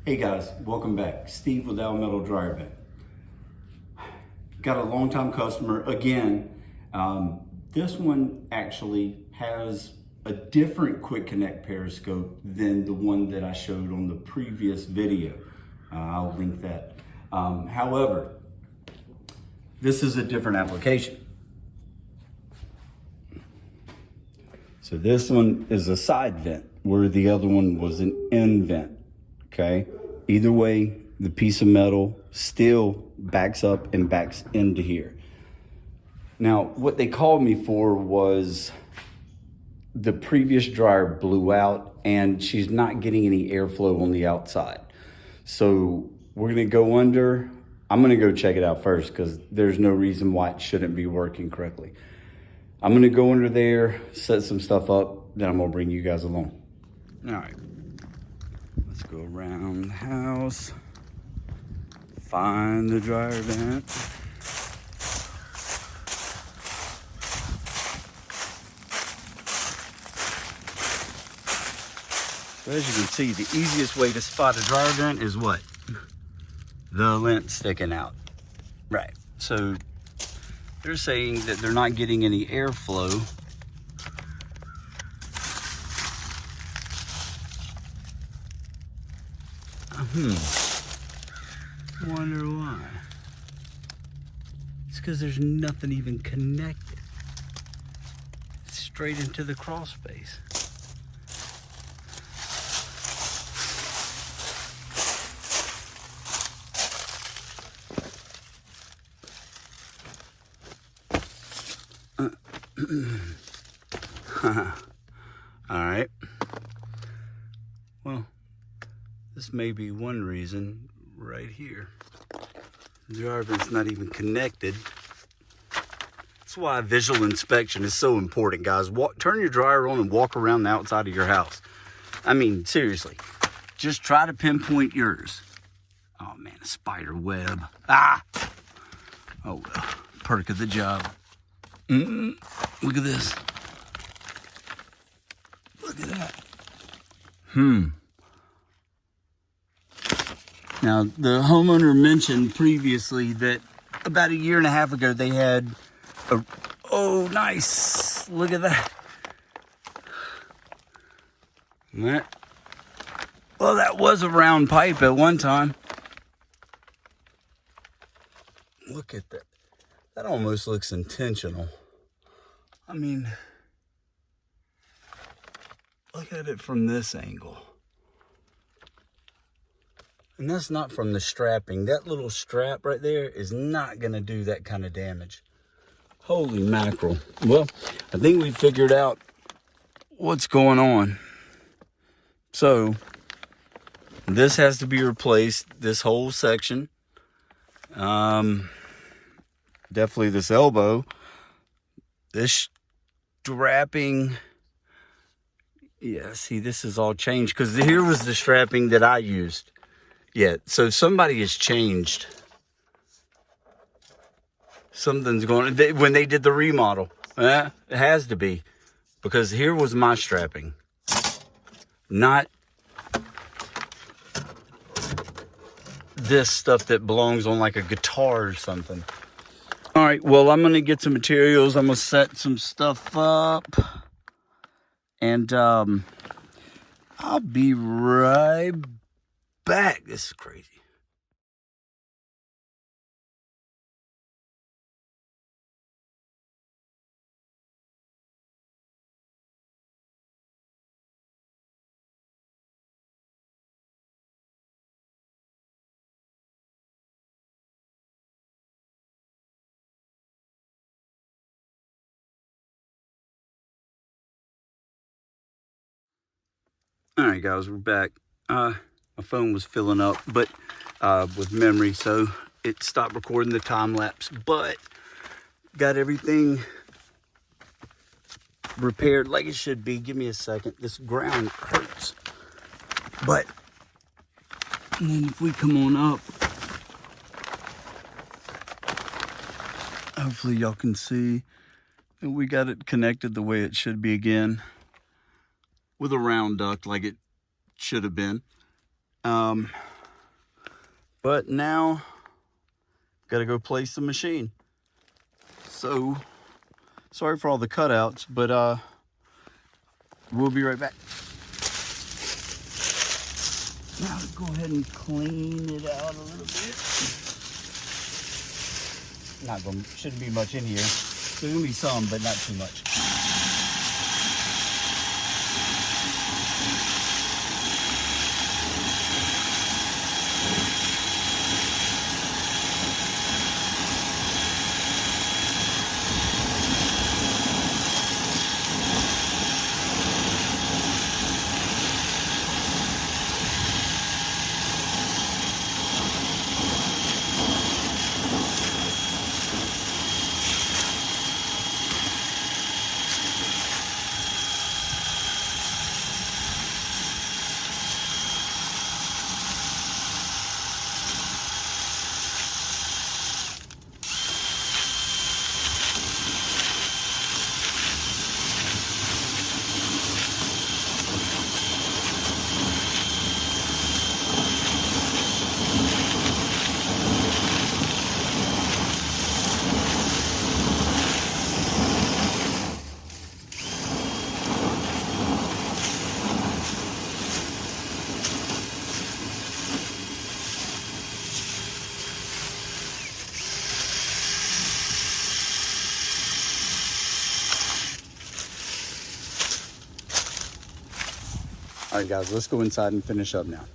Hey guys, welcome back. Steve with Almetal Dryer Vent. Got a long-time customer again. This one actually has a different quick connect periscope than the one that I showed on the previous video. I'll link that. However, this is a different application. So this one is a side vent where the other one was an end vent. Okay, either way, the piece of metal still backs up and backs into here. Now, what they called me for was the previous dryer blew out and she's not getting any airflow on the outside. So we're gonna go under. I'm gonna go check it out first because there's no reason why it shouldn't be working correctly. I'm gonna go under there, set some stuff up, then I'm gonna bring you guys along. All right. Let's go around the house, find the dryer vent. So as you can see, the easiest way to spot a dryer vent is what? The lint sticking out. Right. So they're saying that they're not getting any airflow. Wonder why. It's because there's nothing even connected. It's straight into the crawl space. All right. Well, this may be one reason right here. The dryer vent's not even connected. That's why visual inspection is so important, guys. Turn your dryer on and walk around the outside of your house. I mean, seriously, just try to pinpoint yours. Oh man, a spider web. Ah! Oh well, perk of the job. Look at this. Look at that. Now, the homeowner mentioned previously that about a year and a half ago they had a, oh, nice. Look at that. Well, that was a round pipe at one time. Look at that. That almost looks intentional. I mean, look at it from this angle. And that's not from the strapping. That little strap right there is not gonna do that kind of damage. Holy mackerel. Well, I think we figured out what's going on. So, this has to be replaced, this whole section. Definitely this elbow. This strapping, yeah, see, this is all changed because here was the strapping that I used. Yeah, so somebody has changed. Something's going on. When they did the remodel, it has to be, because here was my strapping, not this stuff that belongs on like a guitar or something. All right, well, I'm going to get some materials. I'm going to set some stuff up. And I'll be right back. This is crazy. All right, guys, we're back. My phone was filling up, but with memory, so it stopped recording the time lapse. But got everything repaired like it should be. Give me a second. This ground hurts. But and then if we come on up, hopefully y'all can see that we got it connected the way it should be again, with a round duct like it should have been. But now, gotta go place the machine. So, sorry for all the cutouts, but we'll be right back. Now go ahead and clean it out a little bit. Shouldn't be much in here. There's gonna be some, but not too much. All right, guys, let's go inside and finish up now.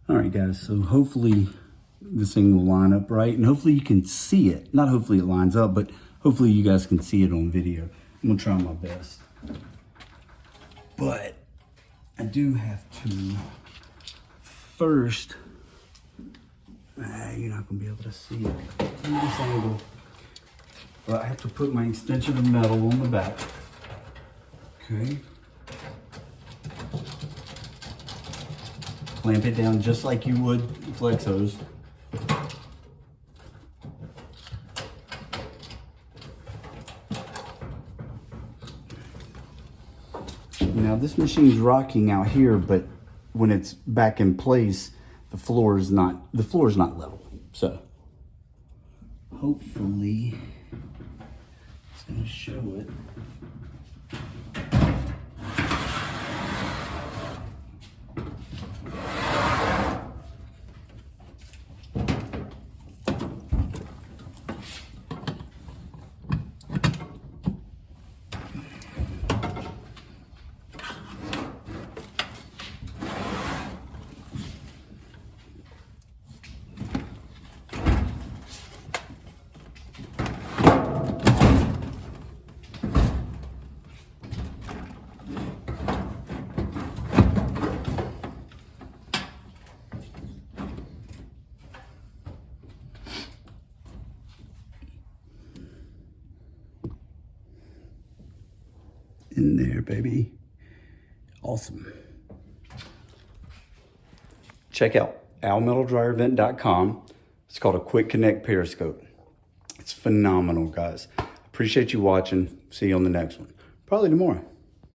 All right, guys, so hopefully this thing will line up right, and hopefully you can see it. Not hopefully it lines up, but hopefully you guys can see it on video. I'm gonna try my best. But I do have to first, you're not gonna be able to see it from this angle. But I have to put my extension of metal on the back. Okay. Clamp it down just like you would flex hose. Now this machine's rocking out here, but when it's back in place, the floor is not level. So hopefully it's gonna show it. In there, baby. Awesome. Check out almetaldryervent.com. It's called a Quick Connect Periscope. It's phenomenal, guys. Appreciate you watching. See you on the next one. Probably tomorrow.